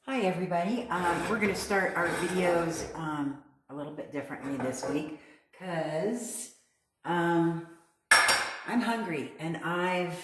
Hi everybody. We're going to start our videos a little bit differently this week because I'm hungry and I've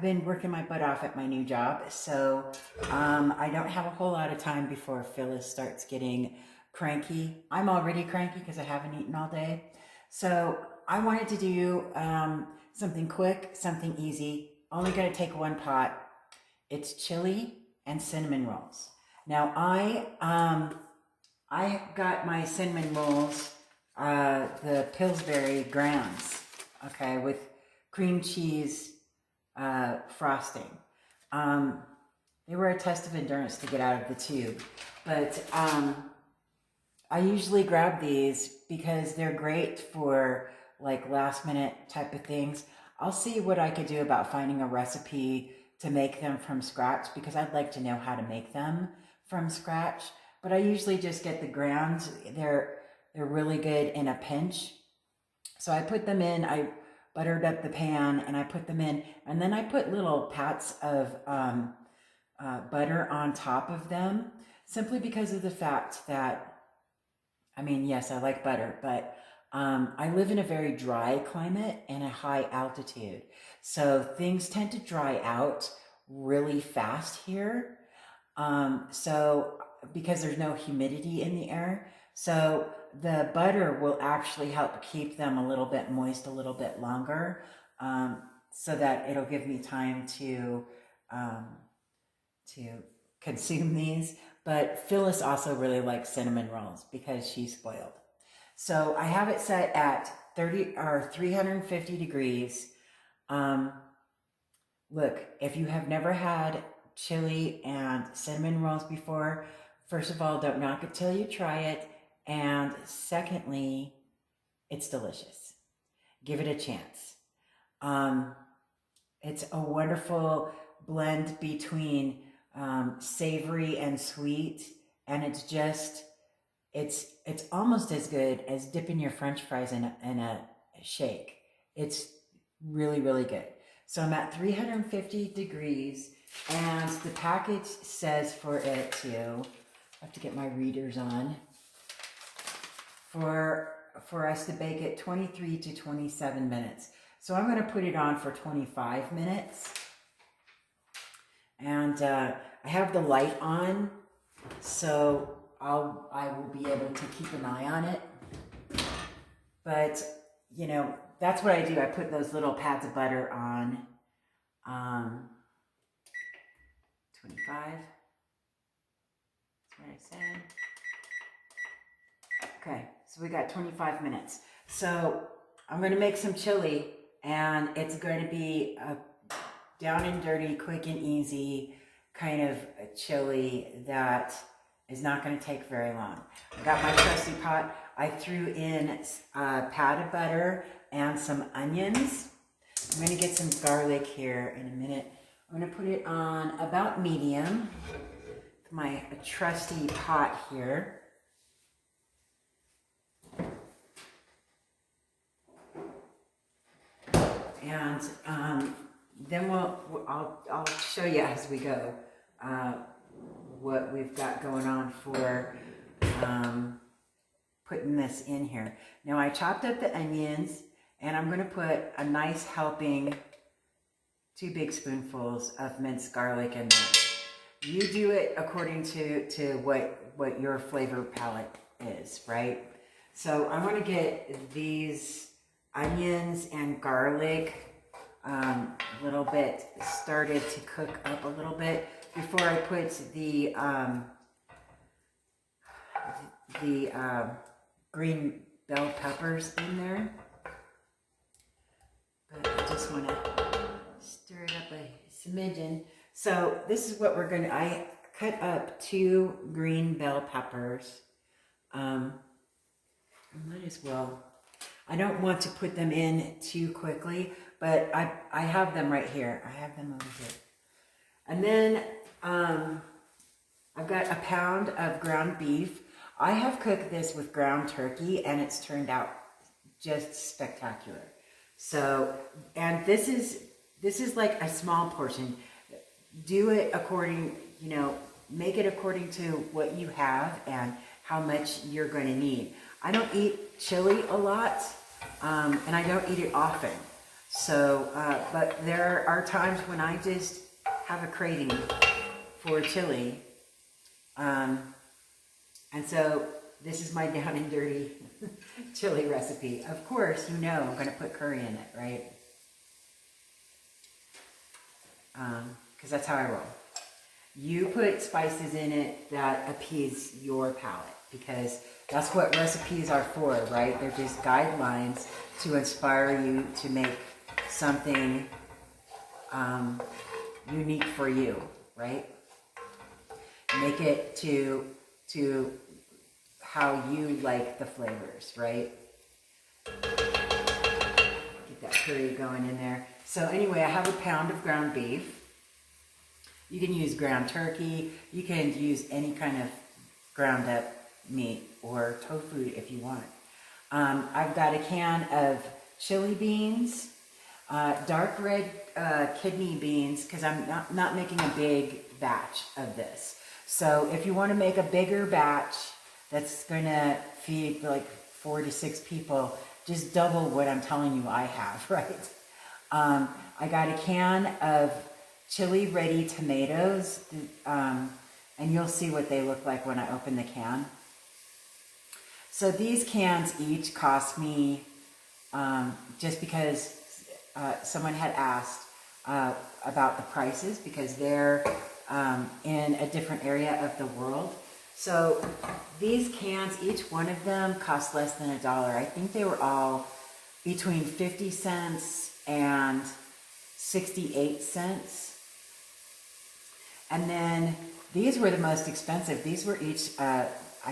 been working my butt off at my new job, so I don't have a whole lot of time before Phyllis starts getting cranky. I'm already cranky because I haven't eaten all day, so I wanted to do something quick, something easy. Only going to take one pot. It's chili and cinnamon rolls. Now I got my cinnamon rolls, the Pillsbury Grands, okay, with cream cheese frosting. They were a test of endurance to get out of the tube, but I usually grab these because they're great for like last minute type of things. I'll see what I could do about finding a recipe to make them from scratch because I'd like to know how to make them from scratch. But I usually just get the grounds. They're really good in a pinch. So I put them in, I buttered up the pan and I put them in, and then I put little pats of butter on top of them simply because of the fact that, I mean, yes, I like butter, but I live in a very dry climate and a high altitude. So things tend to dry out really fast here. So because there's no humidity in the air, so the butter will actually help keep them a little bit moist a little bit longer, so that it'll give me time um, to consume these. But Phyllis also really likes cinnamon rolls because she's spoiled. So I have it set at 30 or 350 degrees. Look, if you have never had chili and cinnamon rolls before, first of all, don't knock it till you try it. And secondly, it's delicious. Give it a chance. It's a wonderful blend between savory and sweet, and it's almost as good as dipping your French fries in a shake. It's really, really good. So I'm at 350 degrees, and the package says for it to, I have to get my readers on, for us to bake it 23 to 27 minutes. So I'm going to put it on for 25 minutes. And I have the light on, so I will be able to keep an eye on it. But, you know, that's what I do. I put those little pads of butter on. 25. That's what I said. Okay, so we got 25 minutes. So I'm going to make some chili, and it's going to be a down and dirty, quick and easy kind of chili that is not going to take very long. I got my trusty pot. I threw in a pat of butter and some onions. I'm going to get some garlic here in a minute. I'm going to put it on about medium. My trusty pot here. And then I'll show you as we go what we've got going on for putting this in here. Now I chopped up the onions, and I'm going to put a nice helping, 2 big spoonfuls of minced garlic in there. You do it according to what your flavor palette is, right? So I want to get these onions and garlic a little bit started to cook up a little bit before I put the green bell peppers in there. But I just want to stir it up a smidgen. So this is what we're going to, I cut up 2 green bell peppers. Might as well. I don't want to put them in too quickly, but I have them right here. I have them over here. And then I've got a pound of ground beef. I have cooked this with ground turkey, and it's turned out just spectacular. So, and this is like a small portion. Do it according, you know, make it according to what you have and how much you're going to need. I don't eat chili a lot, and I don't eat it often. So, but there are times when I just have a craving for chili. And so this is my down and dirty chili recipe. Of course, you know I'm going to put curry in it, right? Because that's how I roll. You put spices in it that appease your palate, because that's what recipes are for, right? They're just guidelines to inspire you to make something unique for you, right? Make it to how you like the flavors, right? Get that curry going in there. So anyway, I have a pound of ground beef. You can use ground turkey. You can use any kind of ground up meat or tofu if you want. I've got a can of chili beans, dark red kidney beans, because I'm not making a big batch of this. So if you want to make a bigger batch that's going to feed like 4 to 6 people, just double what I'm telling you I have, right? I got a can of chili ready tomatoes, and you'll see what they look like when I open the can. So these cans each cost me, just because someone had asked about the prices, because they're in a different area of the world. So these cans, each one of them cost less than $1. I think they were all between 50 cents and 68 cents. And then these were the most expensive. These were each, I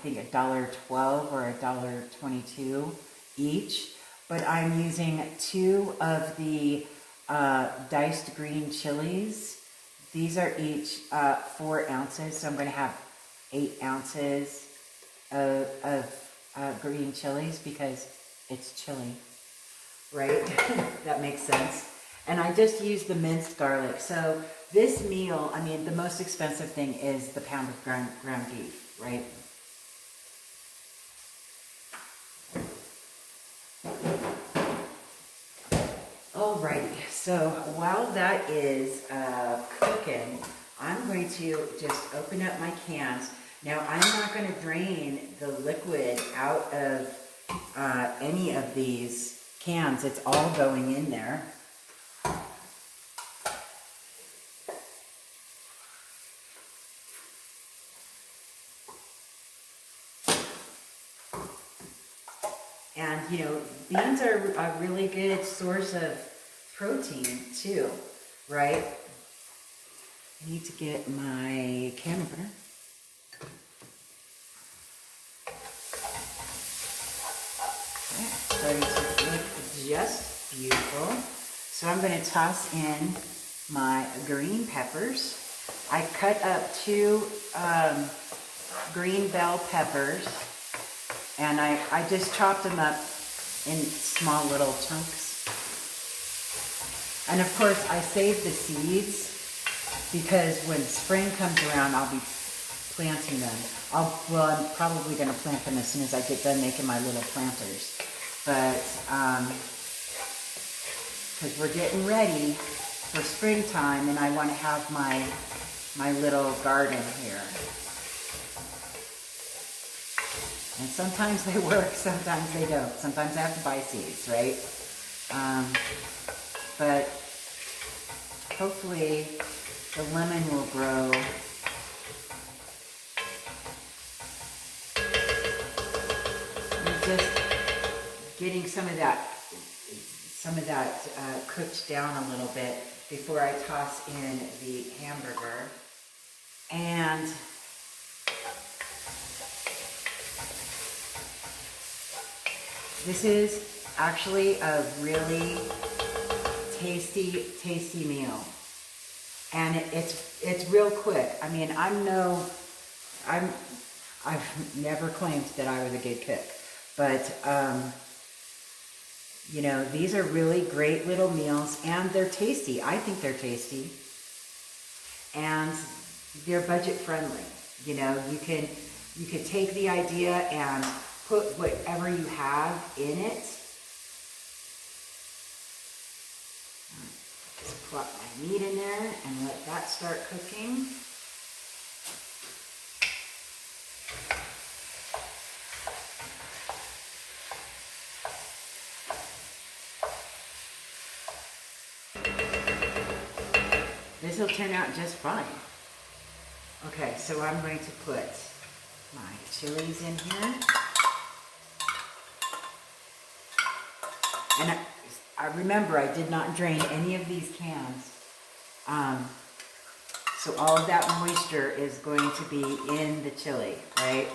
think, $1.12 or $1.22 each. But I'm using 2 of the diced green chilies. These are each 4 ounces, so I'm going to have 8 ounces of green chilies because it's chili, right? That makes sense. And I just used the minced garlic. So this meal, I mean, the most expensive thing is the pound of ground beef, right? Alrighty, so while that is cooking, I'm going to just open up my cans. Now, I'm not going to drain the liquid out of any of these cans. It's all going in there. And, you know, beans are a really good source of protein, too, right? I need to get my can opener. Okay, starting to look just beautiful. So I'm going to toss in my green peppers. I cut up 2 green bell peppers. And I just chopped them up in small little chunks. And of course, I saved the seeds because when spring comes around, I'll be planting them. Well, I'm probably going to plant them as soon as I get done making my little planters. But, because we're getting ready for springtime and I want to have my little garden here. And sometimes they work, sometimes they don't. Sometimes I have to buy seeds, right? But hopefully the lemon will grow. And just getting some of that cooked down a little bit before I toss in the hamburger. And this is actually a really tasty meal. And it's real quick. I mean, I've never claimed that I was a good cook, but you know, these are really great little meals and they're tasty. I think they're tasty. And they're budget friendly. You know, you can take the idea and put whatever you have in it. Just plop my meat in there and let that start cooking. This will turn out just fine. Okay, so I'm going to put my chilies in here. And I remember I did not drain any of these cans. So all of that moisture is going to be in the chili, right?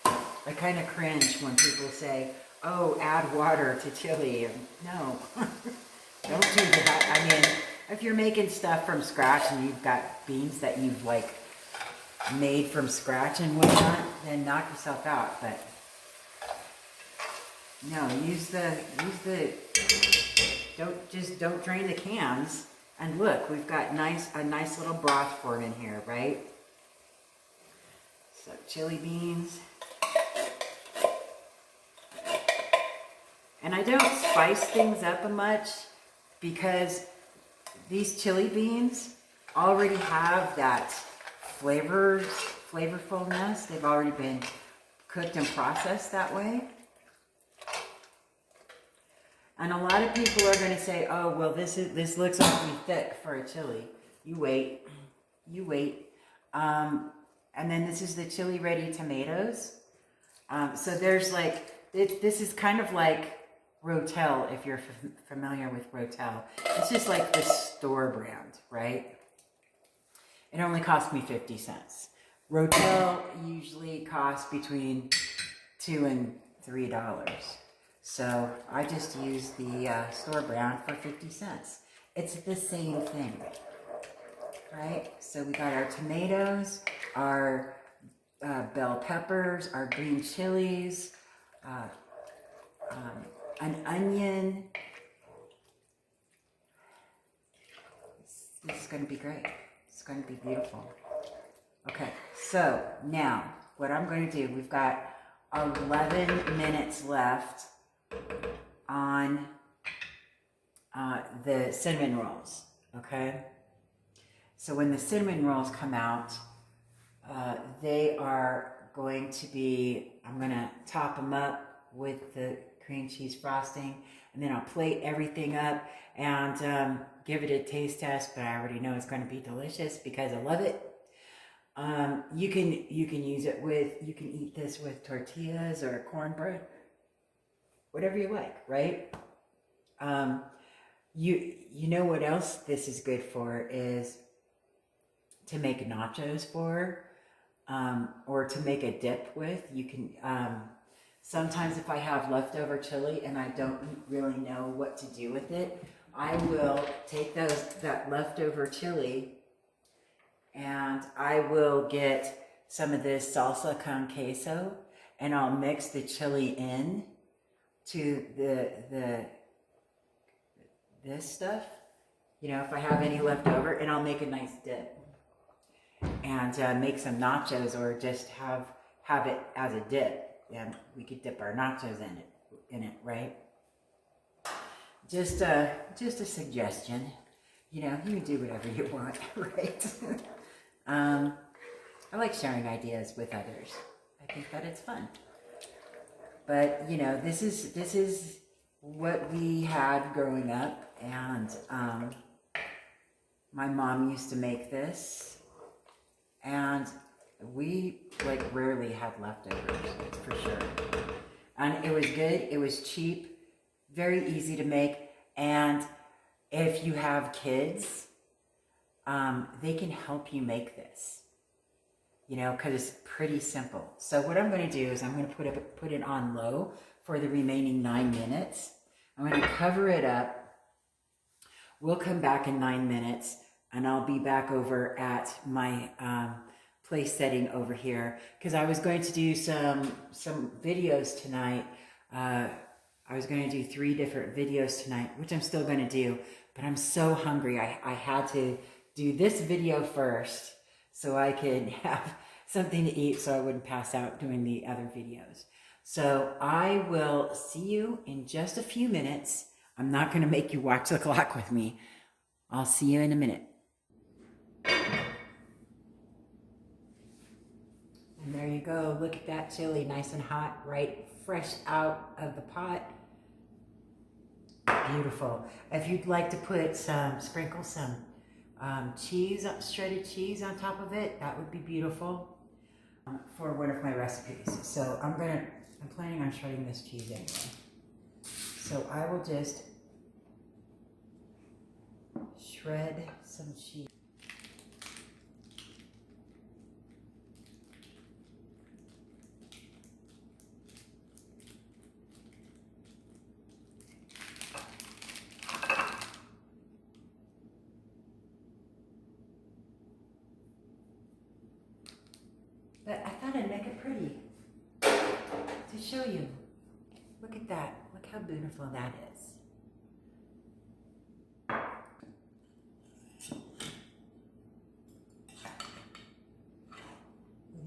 I kind of cringe when people say, oh, add water to chili. No, don't do that. I mean, if you're making stuff from scratch and you've got beans that you've like made from scratch and whatnot, then knock yourself out. But no, don't drain the cans. And look, we've got a nice little broth forming here, right? So chili beans. And I don't spice things up much because these chili beans already have that flavorfulness. They've already been cooked and processed that way. And a lot of people are going to say, oh, well, this looks awfully thick for a chili. You wait. And then this is the chili ready tomatoes. So there's like, this is kind of like Rotel, if you're familiar with Rotel. It's just like the store brand, right? It only cost me 50 cents. Rotel usually costs between $2 and $3. So I just use the store brand for 50 cents. It's the same thing, right? So we got our tomatoes, our bell peppers, our green chilies, an onion. This is going to be great. It's going to be beautiful. Okay, so now what I'm going to do, we've got 11 minutes left on the cinnamon rolls, okay? So when the cinnamon rolls come out, they are going to be, I'm going to top them up with the cream cheese frosting, and then I'll plate everything up and give it a taste test, but I already know it's going to be delicious because I love it. You can use it with, you can eat this with tortillas or cornbread, whatever you like, right? You know what else this is good for is to make nachos for, or to make a dip with. You can, sometimes if I have leftover chili and I don't really know what to do with it, I will take that leftover chili and I will get some of this salsa con queso and I'll mix the chili in to this stuff, you know, if I have any left over, and I'll make a nice dip and make some nachos, or just have it as a dip, and we could dip our nachos in it, right? Just a suggestion. You know, you can do whatever you want, right? I like sharing ideas with others. I think that it's fun. But you know, this is what we had growing up, and my mom used to make this, and we like rarely had leftovers, that's for sure. And it was good, it was cheap, very easy to make, and if you have kids, they can help you make this. You know, because it's pretty simple. So what I'm going to do is I'm going to put it on low for the remaining 9 minutes. I'm going to cover it up. We'll come back in 9 minutes, and I'll be back over at my place setting over here, because I was going to do some videos tonight. I I was going to do 3 different videos tonight, which I'm still going to do, but I'm so hungry. I had to do this video first so I could have something to eat so I wouldn't pass out doing the other videos. So I will see you in just a few minutes. I'm not going to make you watch the clock with me. I'll see you in a minute. And there you go. Look at that chili, nice and hot, right, fresh out of the pot. Beautiful. If you'd like to put sprinkle some cheese, shredded cheese on top of it, that would be beautiful for one of my recipes. So I'm planning on shredding this cheese anyway. So I will just shred some cheese. But I thought I'd make it pretty to show you. Look at that. Look how beautiful that is.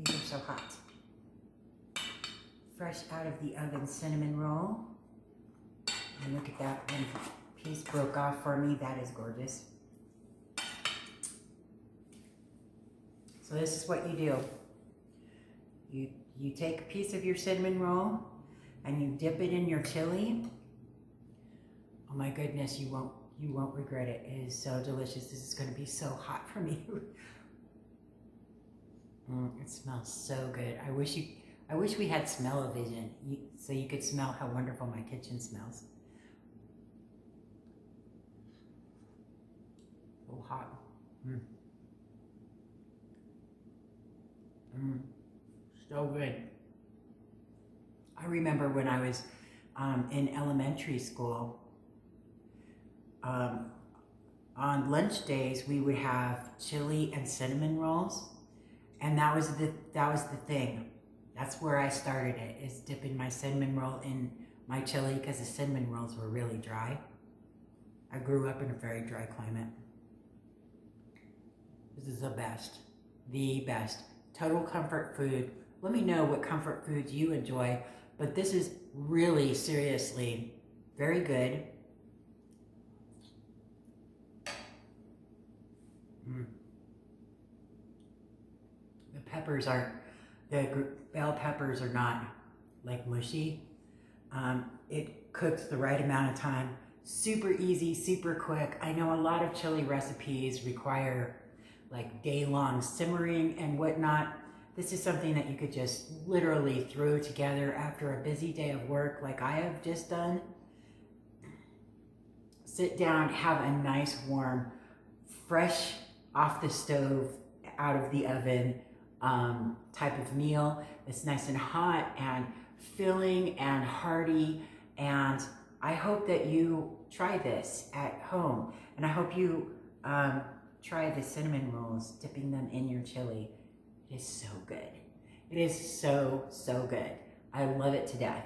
These are so hot. Fresh out of the oven cinnamon roll. And look at that, one piece broke off for me. That is gorgeous. So this is what you do. You take a piece of your cinnamon roll and you dip it in your chili. Oh my goodness, you won't regret it. It is so delicious. This is going to be so hot for me. It smells so good. I wish we had smell-o-vision so you could smell how wonderful my kitchen smells. Oh, hot. So good. I remember when I was in elementary school, on lunch days we would have chili and cinnamon rolls, and that was the thing. That's where I started it, is dipping my cinnamon roll in my chili, because the cinnamon rolls were really dry. I grew up in a very dry climate. This is the best. The best. Total comfort food. Let me know what comfort foods you enjoy, but this is really, seriously, very good. The bell peppers are not like mushy. It cooks the right amount of time. Super easy, super quick. I know a lot of chili recipes require like day-long simmering and whatnot. This is something that you could just literally throw together after a busy day of work like I have just done. Sit down, have a nice warm, fresh off the stove, out of the oven type of meal. It's nice and hot and filling and hearty, and I hope that you try this at home, and I hope you try the cinnamon rolls, dipping them in your chili. It is so good. It is so, so good. I love it to death.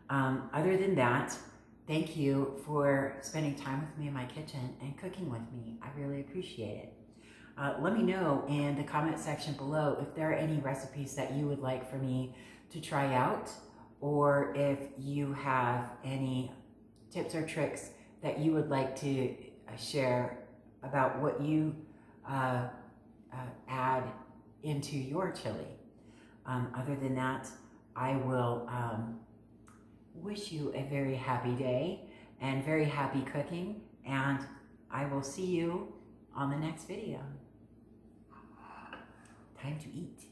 Other than that, thank you for spending time with me in my kitchen and cooking with me. I really appreciate it. Let me know in the comment section below if there are any recipes that you would like for me to try out, or if you have any tips or tricks that you would like to share about what you add into your chili. Other than that, I will wish you a very happy day and very happy cooking, and I will see you on the next video. Time to eat.